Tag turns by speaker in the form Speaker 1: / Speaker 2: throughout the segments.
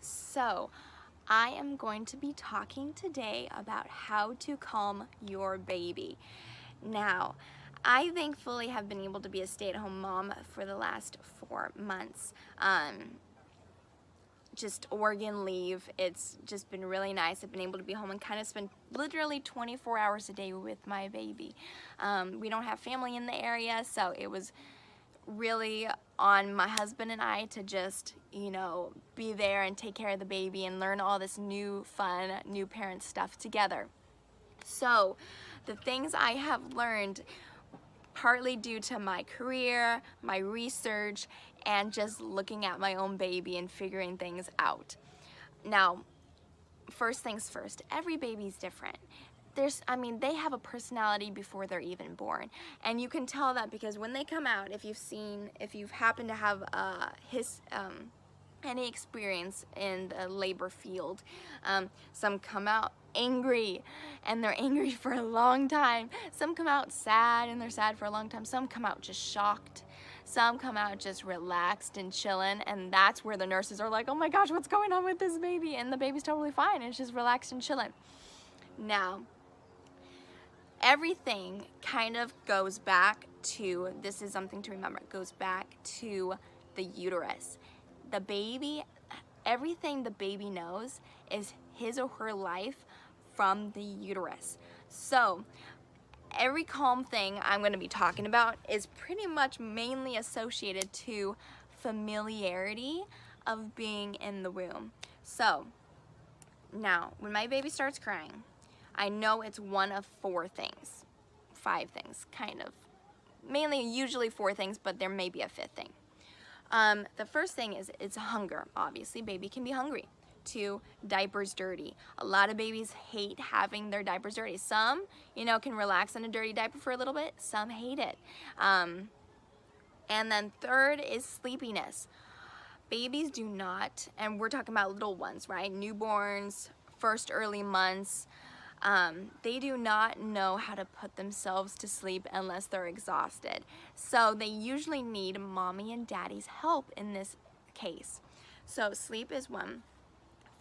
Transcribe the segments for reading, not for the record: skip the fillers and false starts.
Speaker 1: So, I am going to be talking today about how to calm your baby. Now, I thankfully have been able to be a stay-at-home mom for the last 4 months. Just Oregon leave. It's just been really nice. I've been able to be home and kind of spend literally 24 hours a day with my baby. We don't have family in the area, so it was really on my husband and I to just, be there and take care of the baby and learn all this new fun, new parent stuff together. So the things I have learned, partly due to my career, my research, and just looking at my own baby and figuring things out. Now, first things first, every baby's different. They have a personality before they're even born. And you can tell that because when they come out, if you've happened to have any experience in the labor field, some come out angry and they're angry for a long time. Some come out sad and they're sad for a long time. Some come out just shocked. Some come out just relaxed and chilling, and that's where the nurses are like, oh my gosh, what's going on with this baby? And the baby's totally fine. It's just relaxed and chilling. Now, everything kind of goes back to, this is something to remember, it goes back to the uterus. The baby, everything the baby knows is his or her life from the uterus. So, every calm thing I'm going to be talking about is pretty much mainly associated to familiarity of being in the womb. So, now, when my baby starts crying, I know it's one of 4 things, 5 things, kind of. Mainly, usually 4 things, but there may be a 5th thing. The first thing is it's hunger. Obviously, baby can be hungry. 2, diapers dirty. A lot of babies hate having their diapers dirty. Some, can relax in a dirty diaper for a little bit. Some hate it. And then 3rd is sleepiness. Babies do not, and we're talking about little ones, right? Newborns, first early months. They do not know how to put themselves to sleep unless they're exhausted. So they usually need mommy and daddy's help in this case. So sleep is 1.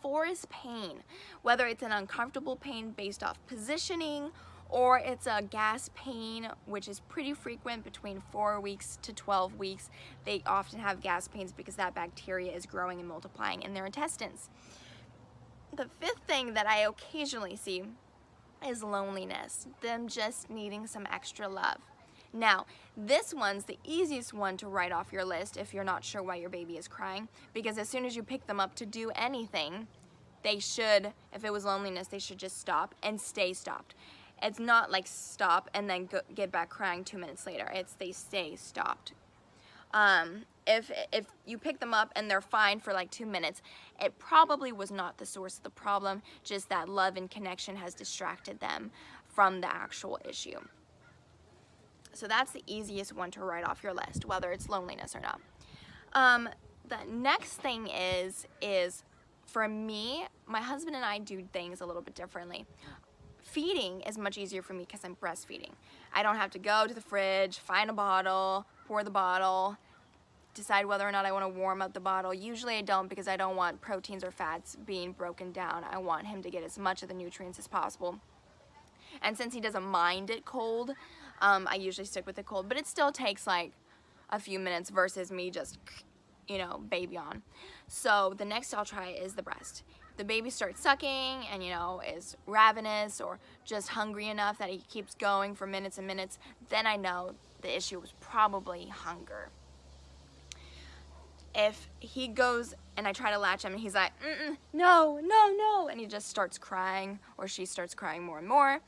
Speaker 1: 4 is pain, whether it's an uncomfortable pain based off positioning or it's a gas pain, which is pretty frequent between 4 weeks to 12 weeks. They often have gas pains because that bacteria is growing and multiplying in their intestines. The 5th thing that I occasionally see is loneliness, them just needing some extra love. Now, this one's the easiest one to write off your list if you're not sure why your baby is crying, because as soon as you pick them up to do anything, they should, if it was loneliness, they should just stop and stay stopped. It's not like stop and then get back crying 2 minutes later. It's they stay stopped. If you pick them up and they're fine for like 2 minutes, it probably was not the source of the problem, just that love and connection has distracted them from the actual issue. So that's the easiest one to write off your list, whether it's loneliness or not. The next thing is for me, my husband and I do things a little bit differently. Feeding is much easier for me because I'm breastfeeding. I don't have to go to the fridge, find a bottle, pour the bottle, decide whether or not I want to warm up the bottle. Usually I don't, because I don't want proteins or fats being broken down. I want him to get as much of the nutrients as possible. And since he doesn't mind it cold, I usually stick with it cold, but it still takes like a few minutes versus me just, baby on. So the next I'll try is the breast. If the baby starts sucking and, is ravenous or just hungry enough that he keeps going for minutes and minutes, then I know the issue was probably hunger. If he goes and I try to latch him and he's like, no, no, no, and he just starts crying or she starts crying more and more,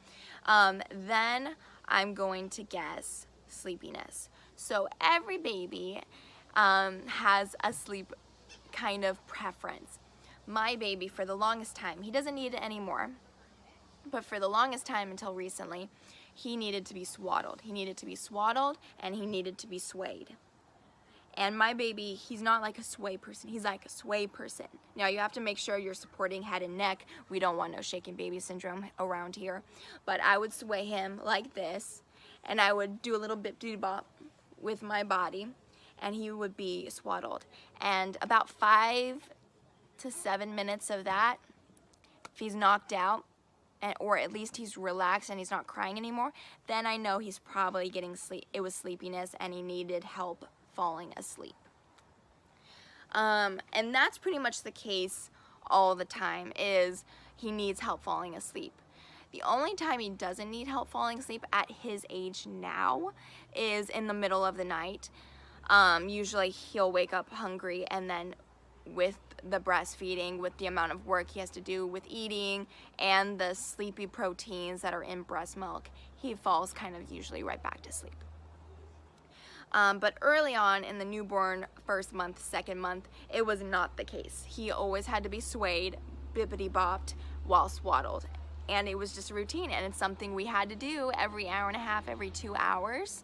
Speaker 1: then I'm going to guess sleepiness. So every baby has a sleep kind of preference. My baby, for the longest time, he doesn't need it anymore, but for the longest time until recently, he needed to be swaddled. He needed to be swaddled and he needed to be swayed. And my baby, he's not like a sway person, he's like a sway person. Now you have to make sure you're supporting head and neck. We don't want no shaking baby syndrome around here. But I would sway him like this, and I would do a little bip-dee-bop with my body, and he would be swaddled. And about 5 to 7 minutes of that, if he's knocked out, or at least he's relaxed and he's not crying anymore, then I know he's probably getting sleep. It was sleepiness and he needed help falling asleep. And that's pretty much the case all the time, is he needs help falling asleep. The only time he doesn't need help falling asleep at his age now is in the middle of the night. Usually he'll wake up hungry, and then with the breastfeeding, with the amount of work he has to do with eating and the sleepy proteins that are in breast milk, he falls kind of usually right back to sleep. But early on in the newborn, first month, second month, it was not the case. He always had to be swayed, bippity-bopped, while swaddled. And it was just a routine, and it's something we had to do every hour and a half, every 2 hours.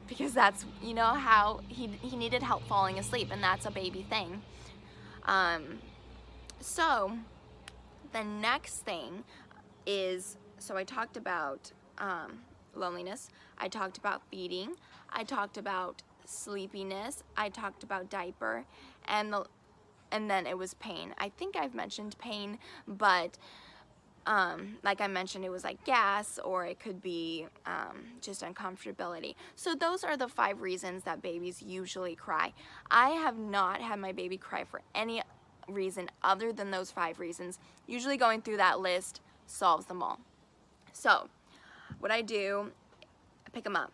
Speaker 1: Because that's, you know, how he needed help falling asleep, and that's a baby thing. So the next thing is, so I talked about loneliness, I talked about feeding, I talked about sleepiness, I talked about diaper, and then it was pain. I think I've mentioned pain, but like I mentioned, it was like gas, or it could be just uncomfortability. So those are the 5 reasons that babies usually cry. I have not had my baby cry for any reason other than those 5 reasons. Usually going through that list solves them all. So what I do, I pick him up,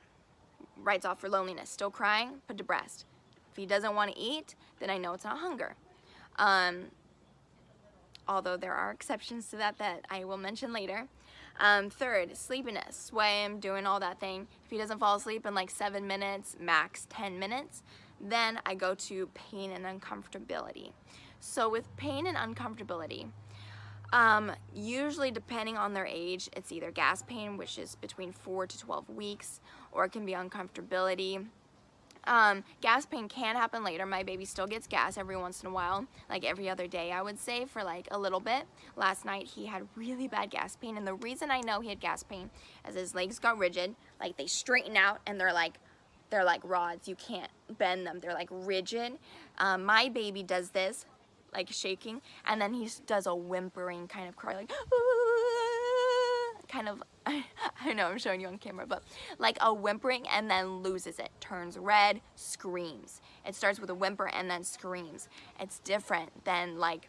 Speaker 1: writes off for loneliness, still crying, put to breast. If he doesn't want to eat, then I know it's not hunger. Although there are exceptions to that I will mention later. Third, sleepiness, swim, doing all that thing. If he doesn't fall asleep in like 7 minutes, max 10 minutes, then I go to pain and uncomfortability. So with pain and uncomfortability, usually depending on their age, it's either gas pain, which is between 4 to 12 weeks, or it can be uncomfortability. Gas pain can happen later. My baby still gets gas every once in a while, like every other day, I would say, for like a little bit. Last night he had really bad gas pain, and the reason I know he had gas pain is his legs got rigid, like they straighten out, and they're like rods. You can't bend them. They're like rigid. My baby does this, like shaking, and then he does a whimpering kind of cry, like kind of, I know I'm showing you on camera, but like a whimpering, and then loses it, turns red, screams. It starts with a whimper and then screams. It's different than like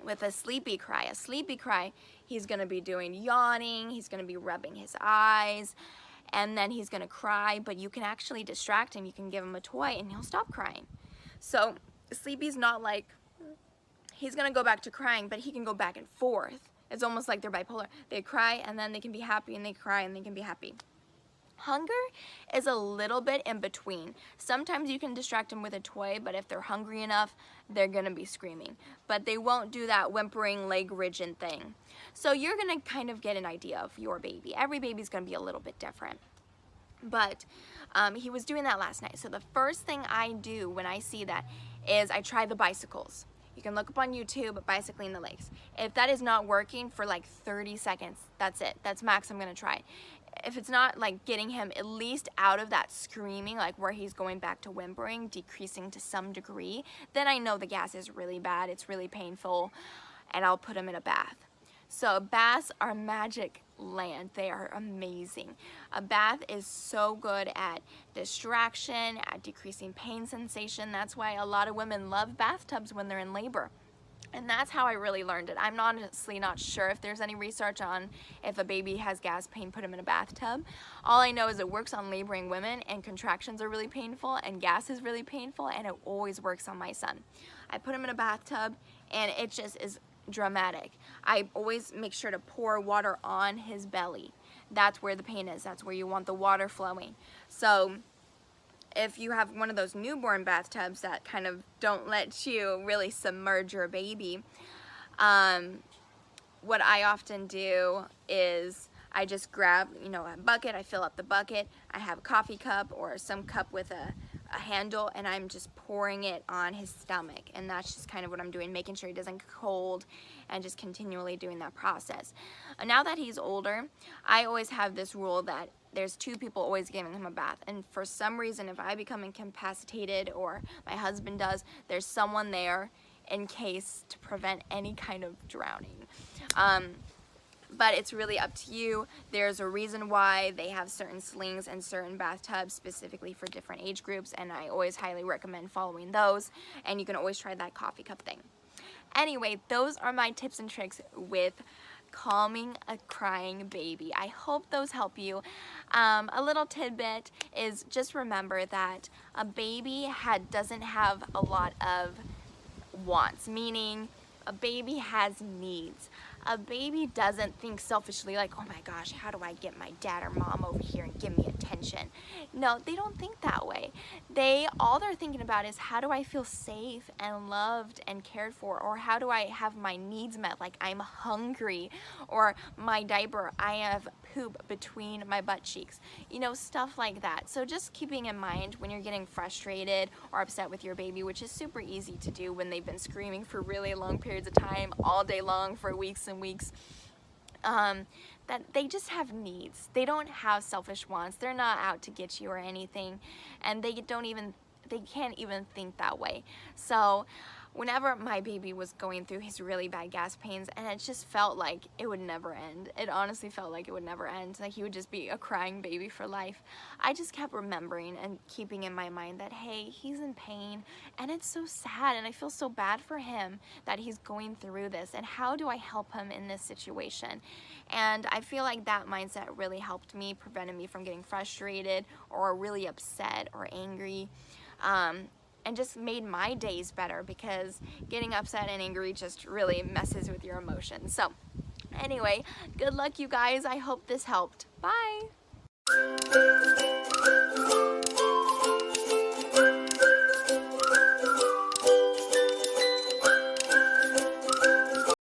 Speaker 1: with a sleepy cry. A sleepy cry, he's gonna be doing yawning, he's gonna be rubbing his eyes, and then he's gonna cry, but you can actually distract him. You can give him a toy and he'll stop crying. So sleepy's not like, he's gonna go back to crying, but he can go back and forth. It's almost like they're bipolar. They cry and then they can be happy, and they cry and they can be happy. Hunger is a little bit in between. Sometimes you can distract them with a toy, but if they're hungry enough, they're gonna be screaming. But they won't do that whimpering, leg rigid thing. So you're gonna kind of get an idea of your baby. Every baby's gonna be a little bit different. But he was doing that last night. So the first thing I do when I see that is I try the bicycles. You can look up on YouTube, bicycling the legs. If that is not working for like 30 seconds, that's it. That's max I'm gonna try. If it's not like getting him at least out of that screaming, like where he's going back to whimpering, decreasing to some degree, then I know the gas is really bad, it's really painful, and I'll put him in a bath. So baths are magic land. They are amazing. A bath is so good at distraction, at decreasing pain sensation. That's why a lot of women love bathtubs when they're in labor. And that's how I really learned it. I'm honestly not sure if there's any research on if a baby has gas pain, put him in a bathtub. All I know is it works on laboring women, and contractions are really painful, and gas is really painful, and it always works on my son. I put him in a bathtub, and it just is dramatic. I always make sure to pour water on his belly. That's where the pain is. That's where you want the water flowing. So if you have one of those newborn bathtubs that kind of don't let you really submerge your baby, what I often do is I just grab, a bucket, I fill up the bucket, I have a coffee cup or some cup with a handle, and I'm just pouring it on his stomach, and that's just kind of what I'm doing, making sure he doesn't get cold, and just continually doing that process. Now that he's older, I always have this rule that there's 2 people always giving him a bath, and for some reason, if I become incapacitated or my husband does, there's someone there in case to prevent any kind of drowning. But it's really up to you. There's a reason why they have certain slings and certain bathtubs specifically for different age groups, and I always highly recommend following those, and you can always try that coffee cup thing. Anyway, those are my tips and tricks with calming a crying baby. I hope those help you. A little tidbit is just remember that a baby doesn't have a lot of wants, meaning a baby has needs. A baby doesn't think selfishly like, oh my gosh, how do I get my dad or mom over here and give me attention? No, they don't think that way. All they're thinking about is, how do I feel safe and loved and cared for? Or how do I have my needs met? Like, I'm hungry, or my diaper, I have poop between my butt cheeks. You know, stuff like that. So just keeping in mind when you're getting frustrated or upset with your baby, which is super easy to do when they've been screaming for really long periods of time, all day long for weeks and weeks, that they just have needs. They don't have selfish wants. They're not out to get you or anything, and they can't even think that way. So whenever my baby was going through his really bad gas pains, and it just felt like it would never end. It honestly felt like it would never end. Like he would just be a crying baby for life. I just kept remembering and keeping in my mind that, hey, he's in pain, and it's so sad, and I feel so bad for him that he's going through this, and how do I help him in this situation? And I feel like that mindset really helped me, prevented me from getting frustrated or really upset or angry. And just made my days better, because getting upset and angry just really messes with your emotions. So anyway, good luck you guys. I hope this helped. Bye.